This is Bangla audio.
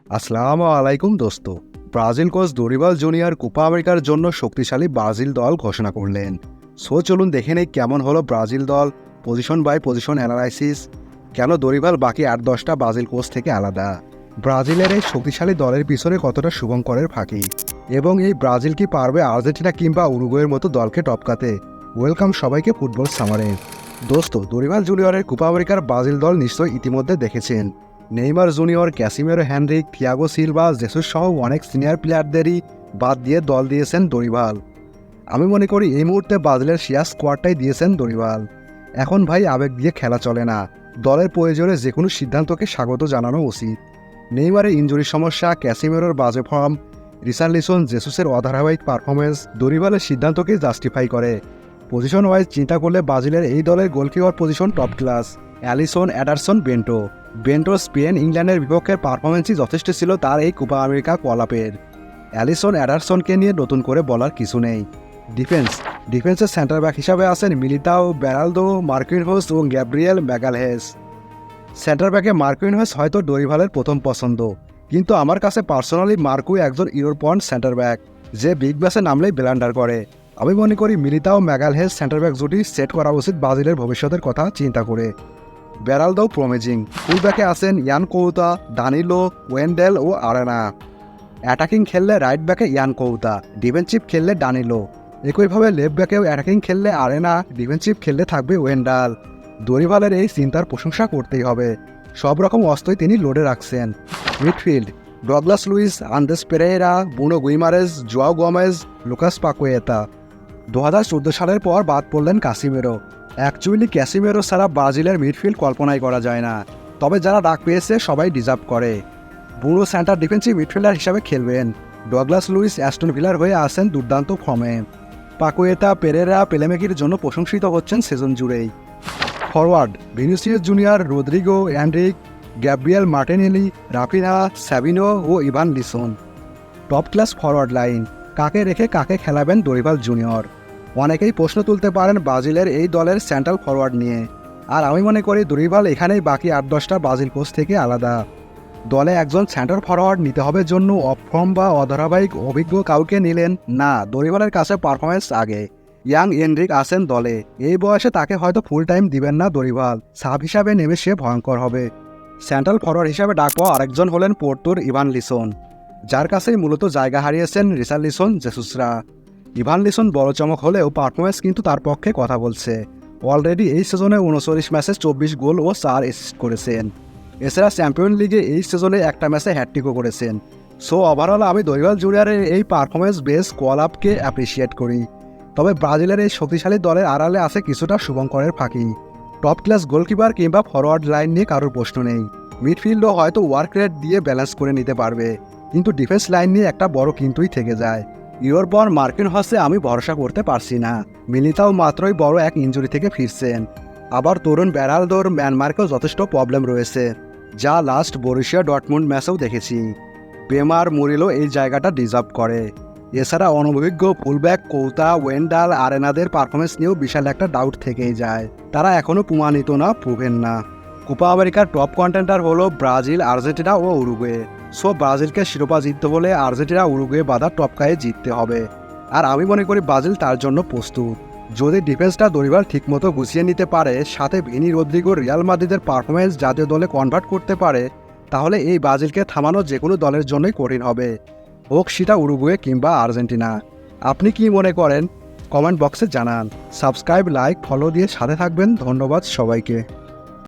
আসসালামু আলাইকুম দোস্ত। Brazil coach Dorival junior Copa আমেরিকার জন্য শক্তিশালী ব্রাজিল দল ঘোষণা করলেন। চলুন দেখে নেই কেমন হলো ব্রাজিল দল, পজিশন বাই পজিশন অ্যানালাইসিস। কেন দরিবাল বাকি 8-10টা ব্রাজিল কোচ থেকে আলাদা, ব্রাজিলের এই শক্তিশালী দলের পিছনে কতটা শুভঙ্করের ফাঁকি, এবং এই ব্রাজিল কি পারবে আর্জেন্টিনা কিংবা উরুগুয়ের মতো দলকে টপকাতে। ওয়েলকাম সবাইকে ফুটবল সামারে। দোস্ত, দরিবাল জুনিয়রের কোপা আমেরিকার ব্রাজিল দল নিশ্চয়ই ইতিমধ্যে দেখেছেন। Neymar junior, Casemiro, Henrique, Thiago Silva, Jesus সহ অনেক সিনিয়র প্লেয়ারদেরই বাদ দিয়ে দল দিয়েছেন দরিবাল। আমি মনে করি এই মুহূর্তে ব্রাজিলের শিয়ার স্কোয়াডটাই দিয়েছেন দরিবাল। এখন ভাই আবেগ দিয়ে খেলা চলে না, দলের প্রয়োজনে যে কোনো সিদ্ধান্তকে স্বাগত জানানো উচিত। নেইমারের ইনজুরির সমস্যা, ক্যাসিমেরোর বাজে ফর্ম, রিচার্লিসন, জেসুসের অধারাবাহিক পারফরমেন্স দরিবালের সিদ্ধান্তকে জাস্টিফাই করে। পজিশন ওয়াইজ চিন্তা করলে ব্রাজিলের এই দলের goalkeeper position top class. Alisson, Ederson, বেন্টোর স্পেন ইংল্যান্ডের বিপক্ষে পারফরমেন্সই যথেষ্ট ছিল তার এই কোপা আমেরিকা কলাপের। অ্যালিসন, অ্যাডারসনকে নিয়ে নতুন করে বলার কিছু নেই। ডিফেন্সের সেন্টার ব্যাক হিসাবে আছেন মিলিতাও, বেরালদো, মার্কুইনহোস ও গ্যাব্রিয়েল ম্যাগালহেস। সেন্টার ব্যাকে মার্কুইনহোস হয়তো দরিভালের প্রথম পছন্দ, কিন্তু আমার কাছে পার্সোনালি মার্কুই একজন ইউরোপন সেন্টার ব্যাক যে বিগ ব্যাসে নামলেই ব্লান্ডার করে। আমি মনে করি মিলিতাও ম্যাগালহেস সেন্টার ব্যাক জুটি সেট করা উচিত ব্রাজিলের ভবিষ্যতের কথা চিন্তা করে। Beraldo promising. ফুলব্যাকে আছেন ইয়ান কৌতা, দানিলো, ওয়েন্ডেল ও আরেনা। অ্যাটাকিং খেললে রাইট ব্যাকে ইয়ান কৌতা, ডিফেন্সিভ খেললে ডানিলো। একইভাবে লেফট ব্যাকেও অ্যাটাকিং খেললে আরেনা, ডিফেন্সিভ খেললে থাকবে ওয়েন্ডাল। দরিভালের এই চিন্তার প্রশংসা করতেই হবে, সব রকম অস্ত্রই তিনি লোডে রাখছেন। Midfield: Douglas Luiz, Andreas Pereira, Bruno Guimaraes, Joao Gomes, Lucas Paqueta. 2014 সালের পর বাদ পড়লেন কাসিমেরো। অ্যাকচুয়ালি ক্যাসিমেরো ছাড়া ব্রাজিলের মিডফিল্ড কল্পনাই করা যায় না, তবে যারা ডাক পেয়েছে সবাই ডিজার্ভ করে। বুনো সেন্টার ডিফেন্সিভ মিডফিল্ডার হিসাবে খেলবেন। ডগলাস লুইস অ্যাস্টন ভিলার হয়ে আসেন দুর্দান্ত ফর্মে। পাকুয়েতা, পেরেরা প্লেমেকির জন্য প্রশংসিত হচ্ছেন সিজন জুড়েই। Forward: Vinicius Junior, Rodrygo, Endrick, Gabriel Martinelli, Raphinha, Savinho ও Evanilson. Top class forward line. কাকে রেখে কাকে খেলাবেন দরিবাল জুনিয়র? অনেকেই প্রশ্ন তুলতে পারেন ব্রাজিলের এই দলের সেন্ট্রাল ফরওয়ার্ড নিয়ে, আর আমি মনে করি দরিবাল এখানেই বাকি 8-10টা ব্রাজিল কোচ থেকে আলাদা। দলে একজন সেন্টার ফরওয়ার্ড নিতে হবে জন্য অফ ফর্ম বা অধারাবাহিক অভিজ্ঞ কাউকে নিলেন না, দরিবালের কাছে পারফরমেন্স আগে। ইয়াং এনরিক আছেন দলে, এই বয়সে তাকে হয়তো ফুল টাইম দিবেন না দরিবাল, সাব হিসাবে নেমে সে ভয়ঙ্কর হবে। সেন্ট্রাল ফরওয়ার্ড হিসাবে ডাক পাওয়া আরেকজন হলেন পোর্তোর ইভান লিসন, যার কাছেই মূলত জায়গা হারিয়েছেন রিচার্লিসন, জেসুসরা। ইভান লিসন বড় চমক হলেও পারফরমেন্স কিন্তু তার পক্ষে কথা বলছে। অলরেডি এই সিজনে 39 ম্যাচে 24 গোল ও 4 অ্যাসিস্ট করেছেন। এছাড়া চ্যাম্পিয়ন লিগে এই সিজনে একটা ম্যাচে হ্যাটট্রিকও করেছেন। সো ওভারঅল আমি দরিবাল জুনিয়রের এই পারফরমেন্স বেস কল আপকে অ্যাপ্রিসিয়েট করি। তবে ব্রাজিলের এই শক্তিশালী দলের আড়ালে আছে কিছুটা শুভঙ্করের ফাঁকি। টপ ক্লাস গোলকিপার কিংবা ফরওয়ার্ড লাইন নিয়ে কারোর প্রশ্ন নেই। মিডফিল্ডও হয়তো ওয়ার্ক রেট দিয়ে ব্যালেন্স করে নিতে পারবে, কিন্তু ডিফেন্স লাইন নিয়ে একটা বড় কিন্তুই থেকে যায়। ইউরোপন মার্কিনহসে আমি ভরসা করতে পারছি না। মিলিতাও মাত্রই বড় এক ইনজুরি থেকে ফিরছেন। আবার তরুণ বেরালদোর ম্যানমার্কেও যথেষ্ট প্রবলেম রয়েছে, যা লাস্ট বরুসিয়া ডর্টমুন্ড ম্যাচেও দেখেছি। বেমার, মুরিলো এই জায়গাটা ডিজার্ভ করে। এছাড়া অনভিজ্ঞ ফুলব্যাক কৌতা, ওয়েন্ডাল, আরেনাদের পারফরমেন্স নিয়েও বিশাল একটা ডাউট থেকেই যায়, তারা এখনও প্রমাণিত না, প্রুভেন না। কোপা আমেরিকার টপ কন্টেন্ডার হলো ব্রাজিল, আর্জেন্টিনা ও উরুগুয়ে। সো ব্রাজিলকে শিরোপা জিততে হলে আর্জেন্টিনা, উরুগুয়ে বাধা টপকায়ে জিততে হবে, আর আমি মনে করি ব্রাজিল তার জন্য প্রস্তুত। যদি ডিফেন্সটা দরিবার ঠিকমতো গুছিয়ে নিতে পারে, সাথে ভিনি, রদ্রিগো, রিয়াল মাদ্রিদের পারফরমেন্স জাতীয় দলে কনভার্ট করতে পারে, তাহলে এই ব্রাজিলকে থামানো যে কোনো দলের জন্যই কঠিন হবে, হোক সেটা উরুগুয়ে কিংবা আর্জেন্টিনা। আপনি কি মনে করেন? কমেন্ট বক্সে জানান। সাবস্ক্রাইব, লাইক, ফলো দিয়ে সাথে থাকবেন। ধন্যবাদ সবাইকে।